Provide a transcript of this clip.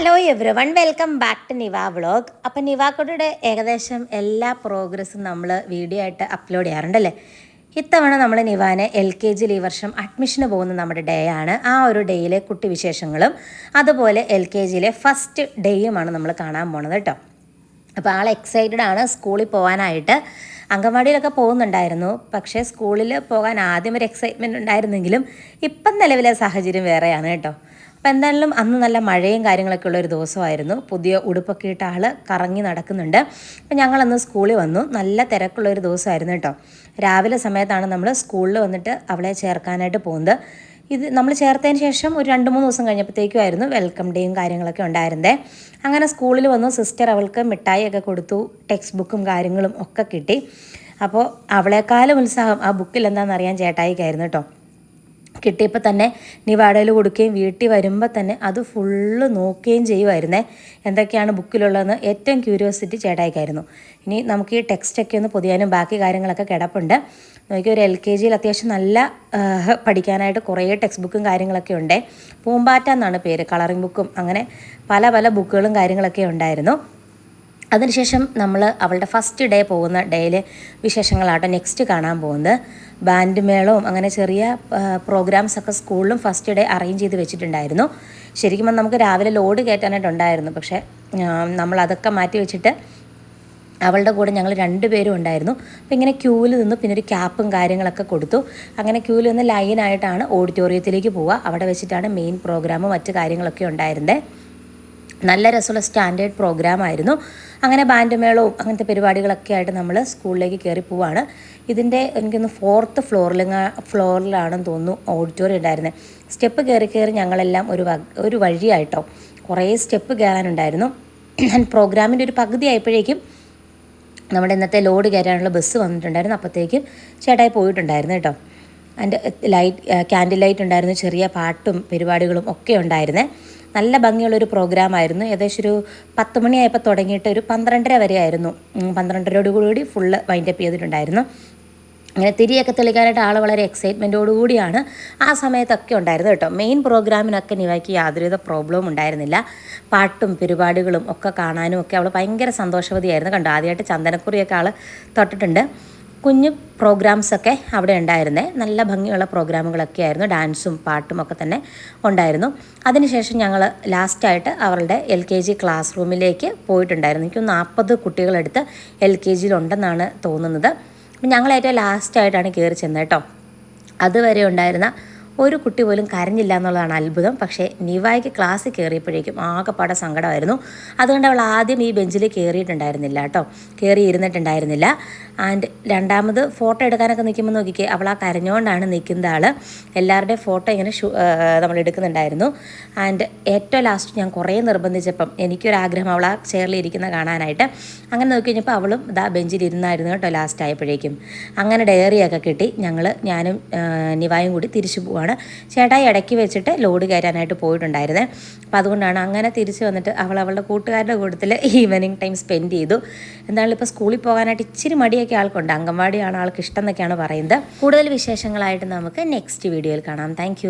Hello everyone, welcome back to Niva vlog. അപ്പം നിവാക്കോടെ ഏകദേശം എല്ലാ പ്രോഗ്രസ്സും നമ്മൾ വീഡിയോ ആയിട്ട് അപ്ലോഡ് ചെയ്യാറുണ്ടല്ലേ. ഇത്തവണ നമ്മൾ നിവാനെ LKG ഈ വർഷം അഡ്മിഷന് പോകുന്ന നമ്മുടെ ഡേ ആണ്. ആ ഒരു ഡേയിലെ കുട്ടി വിശേഷങ്ങളും അതുപോലെ LKG ഫസ്റ്റ് ഡേയുമാണ് നമ്മൾ കാണാൻ പോണത് കേട്ടോ. അപ്പോൾ ആൾ എക്സൈറ്റഡ് ആണ് സ്കൂളിൽ പോകാനായിട്ട്. അംഗൻവാടിയിലൊക്കെ പോകുന്നുണ്ടായിരുന്നു, പക്ഷേ സ്കൂളിൽ പോകാൻ ആദ്യം ഒരു എക്സൈറ്റ്മെൻറ്റ് ഉണ്ടായിരുന്നെങ്കിലും ഇപ്പം നിലവിലെ സാഹചര്യം വേറെയാണ് കേട്ടോ. അപ്പോൾ എന്തായാലും അന്ന് നല്ല മഴയും കാര്യങ്ങളൊക്കെ ഉള്ളൊരു ദിവസമായിരുന്നു. പുതിയ ഉടുപ്പൊക്കെ ഇട്ട ആൾ കറങ്ങി നടക്കുന്നുണ്ട്. അപ്പോൾ ഞങ്ങളന്ന് സ്കൂളിൽ വന്നു. നല്ല തിരക്കുള്ളൊരു ദിവസമായിരുന്നു കേട്ടോ. രാവിലെ സമയത്താണ് നമ്മൾ സ്കൂളിൽ വന്നിട്ട് അവളെ ചേർക്കാനായിട്ട് പോകുന്നത്. ഇത് നമ്മൾ ചേർത്തതിന് ശേഷം ഒരു 2-3 ദിവസം കഴിഞ്ഞപ്പോഴത്തേക്കുമായിരുന്നു വെൽക്കം ഡേയും കാര്യങ്ങളൊക്കെ ഉണ്ടായിരുന്നേ. അങ്ങനെ സ്കൂളിൽ വന്നു. സിസ്റ്റർ അവൾക്ക് മിഠായിയൊക്കെ കൊടുത്തു, ടെക്സ്റ്റ് ബുക്കും കാര്യങ്ങളും ഒക്കെ കിട്ടി. അപ്പോൾ അവളെക്കാളും ഉത്സാഹം ആ ബുക്കിൽ എന്താണെന്ന് അറിയാൻ ചേട്ടായിക്കായിരുന്നു കേട്ടോ. കിട്ടിയപ്പോൾ തന്നെ നിവാടയിൽ കൊടുക്കുകയും വീട്ടിൽ വരുമ്പോൾ തന്നെ അത് ഫുള്ള് നോക്കുകയും ചെയ്യുമായിരുന്നേ, എന്തൊക്കെയാണ് ബുക്കിലുള്ളതെന്ന്. ഏറ്റവും ക്യൂരിയോസിറ്റി ചേട്ടായിക്കായിരുന്നു. ഇനി നമുക്ക് ഈ ടെക്സ്റ്റൊക്കെ ഒന്ന് പൊതിയാനും ബാക്കി കാര്യങ്ങളൊക്കെ കിടപ്പുണ്ട്. നോക്കി ഒരു LKG അത്യാവശ്യം നല്ല പഠിക്കാനായിട്ട് കുറേ ടെക്സ്റ്റ് ബുക്കും കാര്യങ്ങളൊക്കെ ഉണ്ട്. പൂമ്പാറ്റ എന്നാണ് പേര്. കളറിംഗ് ബുക്കും അങ്ങനെ പല പല ബുക്കുകളും കാര്യങ്ങളൊക്കെ ഉണ്ടായിരുന്നു. അതിനുശേഷം നമ്മൾ അവളുടെ ഫസ്റ്റ് ഡേ പോകുന്ന ഡേയിലെ വിശേഷങ്ങളാട്ടോ നെക്സ്റ്റ് കാണാൻ പോകുന്നത്. ബാൻഡ് മേളവും അങ്ങനെ ചെറിയ പ്രോഗ്രാംസൊക്കെ സ്കൂളിലും ഫസ്റ്റ് ഡേ അറേഞ്ച് ചെയ്ത് വെച്ചിട്ടുണ്ടായിരുന്നു. ശരിക്കും നമുക്ക് രാവിലെ ലോഡ് കയറ്റാനായിട്ടുണ്ടായിരുന്നു, പക്ഷേ നമ്മളതൊക്കെ മാറ്റി വെച്ചിട്ട് അവളുടെ കൂടെ ഞങ്ങൾ 2 പേരും ഉണ്ടായിരുന്നു. അപ്പോൾ ഇങ്ങനെ ക്യൂവിൽ നിന്ന് പിന്നെ ഒരു ക്യാപ്പും കാര്യങ്ങളൊക്കെ കൊടുത്തു. അങ്ങനെ ക്യൂവിൽ നിന്ന് ലൈനായിട്ടാണ് ഓഡിറ്റോറിയത്തിലേക്ക് പോവുക. അവിടെ വെച്ചിട്ടാണ് മെയിൻ പ്രോഗ്രാമും മറ്റു കാര്യങ്ങളൊക്കെ ഉണ്ടായിരുന്നത്. നല്ല രസമുള്ള സ്റ്റാൻഡേർഡ് പ്രോഗ്രാമായിരുന്നു. അങ്ങനെ ബാൻഡ് മേളവും അങ്ങനത്തെ പരിപാടികളൊക്കെ ആയിട്ട് നമ്മൾ സ്കൂളിലേക്ക് കയറി പോവാണ്. ഇതിൻ്റെ എനിക്കൊന്ന് 4th ഫ്ലോറിലാണെന്ന് തോന്നുന്നു ഓഡിറ്റോറിയം ഉണ്ടായിരുന്നത്. സ്റ്റെപ്പ് കയറി ഞങ്ങളെല്ലാം ഒരു വഴിയായിട്ടോ കുറേ സ്റ്റെപ്പ് കയറാനുണ്ടായിരുന്നു. പ്രോഗ്രാമിൻ്റെ ഒരു പകുതി ആയപ്പോഴേക്കും നമ്മുടെ ഇന്നത്തെ ലോഡ് കയറാനുള്ള ബസ് വന്നിട്ടുണ്ടായിരുന്നു. അപ്പോഴത്തേക്കും ചേട്ടായി പോയിട്ടുണ്ടായിരുന്നു കേട്ടോ. അതിൻ്റെ ക്യാൻഡിൽ ലൈറ്റ് ഉണ്ടായിരുന്നു, ചെറിയ പാട്ടും പരിപാടികളും ഒക്കെ ഉണ്ടായിരുന്നേ. നല്ല ഭംഗിയുള്ളൊരു പ്രോഗ്രാമായിരുന്നു. ഏകദേശം ഒരു 10 മണിയായപ്പോൾ തുടങ്ങിയിട്ട് ഒരു 12:30 വരെ ആയിരുന്നു. 12:30 ഫുള്ള് വൈൻഡപ്പ് ചെയ്തിട്ടുണ്ടായിരുന്നു. അങ്ങനെ തിരിയൊക്കെ തെളിക്കാനായിട്ട് ആൾ വളരെ എക്സൈറ്റ്മെൻറ്റോടുകൂടിയാണ് ആ സമയത്തൊക്കെ ഉണ്ടായിരുന്നു കേട്ടോ. മെയിൻ പ്രോഗ്രാമിനൊക്കെ നിവായ്ക്ക് യാതൊരുവിധ പ്രോബ്ലവും ഉണ്ടായിരുന്നില്ല. പാട്ടും പരിപാടികളും ഒക്കെ കാണാനും ഒക്കെ അവൾ ഭയങ്കര സന്തോഷവതിയായിരുന്നു. കണ്ടോ, ആദ്യമായിട്ട് ചന്ദനക്കുറിയൊക്കെ ആൾ തൊട്ടിട്ടുണ്ട്. കുഞ്ഞു പ്രോഗ്രാംസൊക്കെ അവിടെ ഉണ്ടായിരുന്നേ. നല്ല ഭംഗിയുള്ള പ്രോഗ്രാമുകളൊക്കെ ആയിരുന്നു. ഡാൻസും പാട്ടും ഒക്കെ തന്നെ ഉണ്ടായിരുന്നു. അതിനുശേഷം ഞങ്ങൾ ലാസ്റ്റായിട്ട് അവളുടെ LKG ക്ലാസ് റൂമിലേക്ക് പോയിട്ടുണ്ടായിരുന്നു. എനിക്ക് 40 കുട്ടികളെടുത്ത് LKG ഉണ്ടെന്നാണ് തോന്നുന്നത്. അപ്പം ഞങ്ങൾ ഏറ്റവും ലാസ്റ്റായിട്ടാണ് കയറി ചെന്നത് കേട്ടോ. അതുവരെ ഉണ്ടായിരുന്ന ഒരു കുട്ടി പോലും കരഞ്ഞില്ല എന്നുള്ളതാണ് അത്ഭുതം. പക്ഷേ നിവായ്ക്ക് ക്ലാസ്സിൽ കയറിയപ്പോഴേക്കും ആകെപ്പാടെ സങ്കടമായിരുന്നു. അതുകൊണ്ട് അവൾ ആദ്യം ഈ ബെഞ്ചിൽ കയറിയിട്ടുണ്ടായിരുന്നില്ല കേട്ടോ, കയറിയിരുന്നിട്ടുണ്ടായിരുന്നില്ല. ആൻഡ് രണ്ടാമത് ഫോട്ടോ എടുക്കാനൊക്കെ നിൽക്കുമ്പോൾ നോക്കിക്കേ, അവൾ ആ കരഞ്ഞുകൊണ്ടാണ് നിൽക്കുന്ന ആൾ. എല്ലാവരുടെയും ഫോട്ടോ ഇങ്ങനെ നമ്മൾ എടുക്കുന്നുണ്ടായിരുന്നു. ആൻഡ് ഏറ്റവും ലാസ്റ്റ് ഞാൻ കുറേ നിർബന്ധിച്ചപ്പം എനിക്കൊരാഗ്രഹം അവൾ ആ ചെയറിൽ ഇരിക്കുന്ന കാണാനായിട്ട്. അങ്ങനെ നോക്കി കഴിഞ്ഞപ്പോൾ അവളും ഇതാ ബെഞ്ചിൽ ഇരുന്നായിരുന്നു കേട്ടോ ലാസ്റ്റ് ആയപ്പോഴേക്കും. അങ്ങനെ ഡയറിയൊക്കെ കിട്ടി. ഞാനും നിവായും കൂടി തിരിച്ചു പോവാണ്. ചേട്ടായി ഇടയ്ക്ക് വെച്ചിട്ട് ലോഡ് കയറാനായിട്ട് പോയിട്ടുണ്ടായിരുന്നേ. അപ്പോൾ അതുകൊണ്ടാണ് അങ്ങനെ തിരിച്ച് വന്നിട്ട് അവളുടെ കൂട്ടുകാരുടെ കൂട്ടത്തിൽ ഈവനിങ് ടൈം സ്പെൻഡ് ചെയ്തു. എന്തായാലും ഇപ്പോൾ സ്കൂളിൽ പോകാനായിട്ട് ഇച്ചിരി മടിയൊക്കെ ആൾക്കുണ്ട്. അംഗൻവാടിയാണ് ആൾക്ക് ഇഷ്ടം എന്നൊക്കെയാണ് പറയുന്നത്. കൂടുതൽ വിശേഷങ്ങളായിട്ട് നമുക്ക് നെക്സ്റ്റ് വീഡിയോയിൽ കാണാം. Thank you.